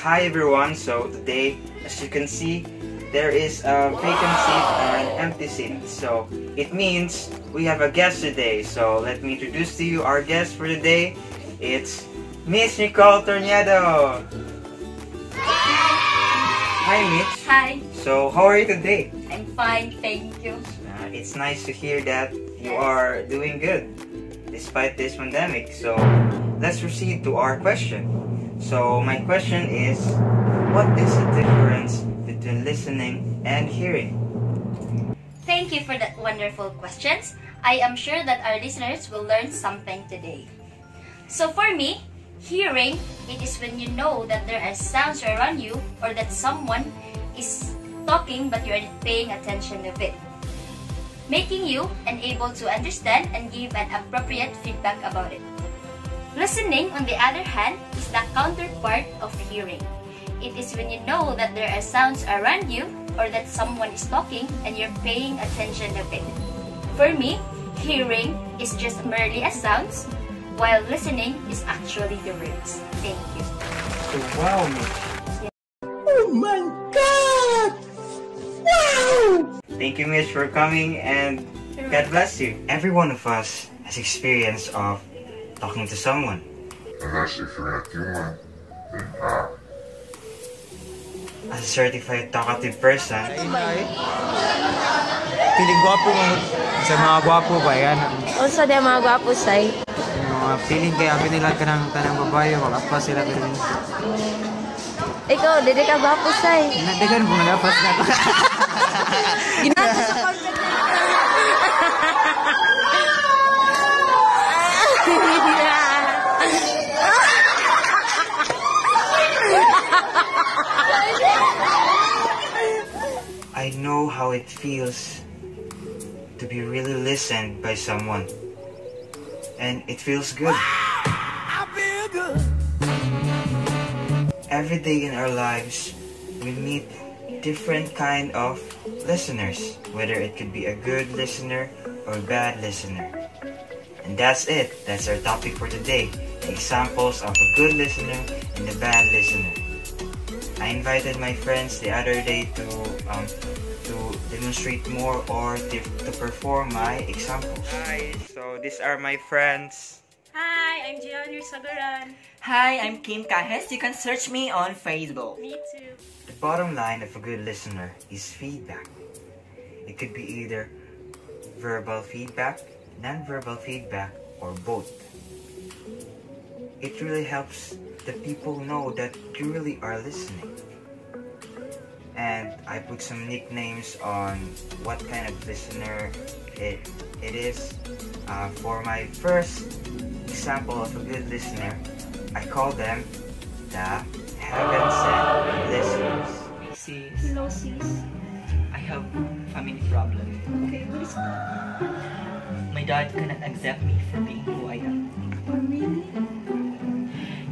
Hi everyone, so today, as you can see, there is a vacant seat and an empty seat. So it means we have a guest today. So let me introduce to you our guest for today. It's Miss Nicole Tornado. Hi Mitch. Hi. So how are you today? I'm fine, thank you. It's nice to hear that you are doing good despite this pandemic. So let's proceed to our question. So my question is, what is the difference between listening and hearing? Thank you for that wonderful questions. I am sure that our listeners will learn something today. So for me, hearing, it is when you know that there are sounds around you or that someone is talking but you are not paying attention to it, making you unable to understand and give an appropriate feedback about it. Listening, on the other hand, is the counterpart of hearing. It is when you know that there are sounds around you or that someone is talking and you're paying attention to it. For me, hearing is just merely a sounds, while listening is actually the words. Thank you. So wow, Mitch. Oh my God! Wow! Thank you, Mitch, for coming, and God bless you. Every one of us has experience of talking to someone. Unless if you're not human, then how? As a certified talkative person, Piling gwapo mo sa mga gwapo ba yan? Unsa day mga gwapo say? Mga piling kaya nila ka ng tanang babae, mag-apas sila pero Ikaw, dili ka gwapo say. nagdagan mo nag-apas na. Ginasa sa content I know how it feels to be really listened by someone, and it feels good. Every day in our lives, we meet different kind of listeners, whether it could be a good listener or a bad listener. And that's it. That's our topic for today. The examples of a good listener and a bad listener. I invited my friends the other day to demonstrate more or to perform my examples. Hi, so these are my friends. Hi, I'm Gianni Sagaran. Hi, I'm Kim Kahes. You can search me on Facebook. Me too. The bottom line of a good listener is feedback. It could be either verbal feedback, non-verbal feedback, or both. It really helps the people know that you really are listening. And I put some nicknames on what kind of listener it is. For my first example of a good listener, I call them the heaven-sent listeners. Sis, Hello, sis. I have family problem. Okay, what is that? My dad cannot accept me for being who I am. Oh, really?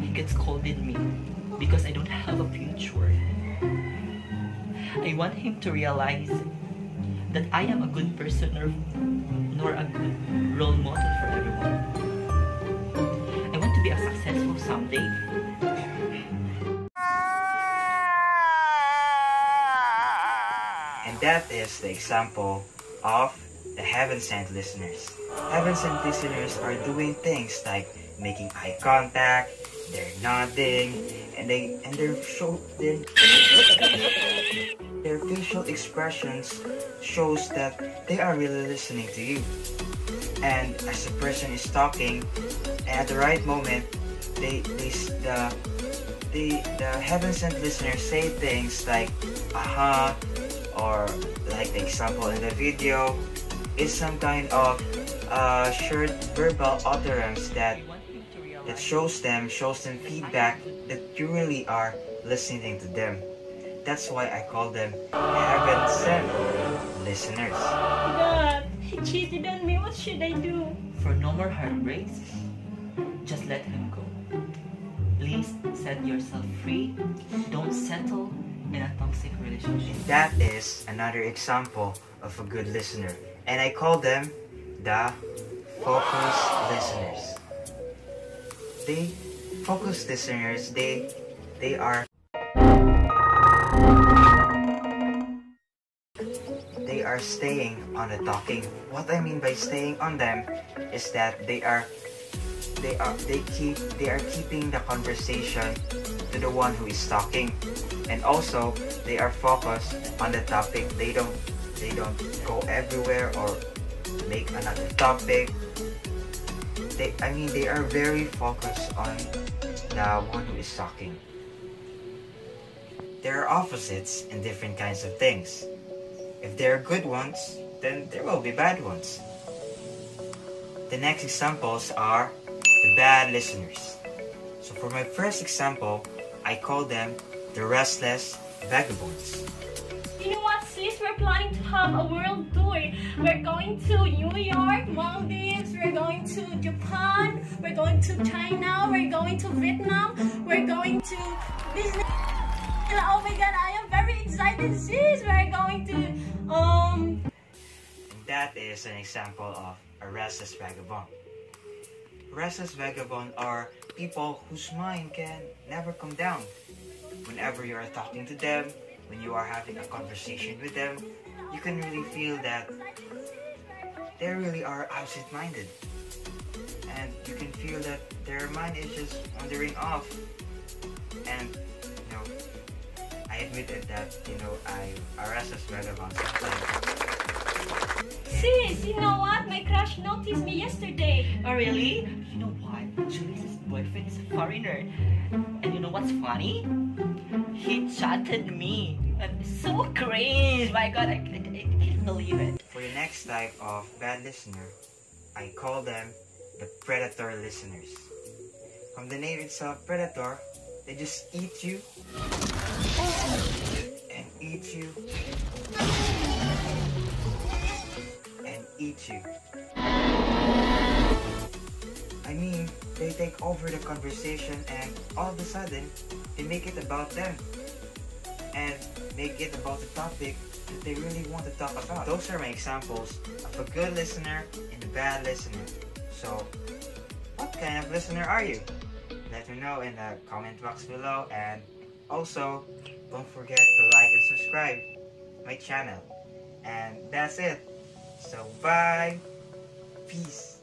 He gets scolded me because I don't have a future. I want him to realize that I am a good person nor a good role model for everyone. I want to be a successful someday. And that is the example of the heaven-sent listeners. Heaven-sent listeners are doing things like making eye contact, they're nodding, and their facial expressions shows that they are really listening to you. And as the person is talking, at the right moment, the heaven-sent listeners say things like aha, or like the example in the video is some kind of short verbal utterance that shows them feedback that you really are listening to them. That's why I call them heaven-sent listeners. Dad, he cheated on me. What should I do? For no more heartbreaks, just let him go. Please set yourself free. Don't settle in a toxic relationship. That is another example of a good listener. And I call them the focus listeners. Focus listeners, they are they are staying on the talking. What I mean by staying on them is that they are keeping the conversation to the one who is talking, and also they are focused on the topic. They don't go everywhere or make another topic. They are very focused on the one who is talking. There are opposites in different kinds of things. If there are good ones, then there will be bad ones. The next examples are the bad listeners. So for my first example, I call them the restless vagabonds. You know what, sis? We're planning to have a world tour. We're going to New York, Maldives, we're going to Japan, we're going to China, we're going to Vietnam, we're going to Disney. Oh my god, I am very excited, sis! We're going to, And that is an example of a restless vagabond. Restless vagabond are people whose mind can never come down. Whenever you are talking to them, when you are having a conversation with them, you can really feel that they really are absent-minded. And you can feel that their mind is just wandering off. And, I admitted that, I restless vagabond sometimes. sis, you know what? My crush noticed me yesterday. Oh, really? You know what? Julius' boyfriend is a foreigner. And you know what's funny? He chatted me. And it's so cringe. My god, I can't believe it. For the next type of bad listener, I call them the predator listeners. From the name itself, predator, they just eat you and eat you and eat you. I mean, they take over the conversation and all of a sudden, they make it about them and make it about the topic that they really want to talk about. Those are my examples of a good listener and a bad listener. So, what kind of listener are you? Let me know in the comment box below, and also don't forget to like and subscribe my channel. And that's it. So bye. Peace.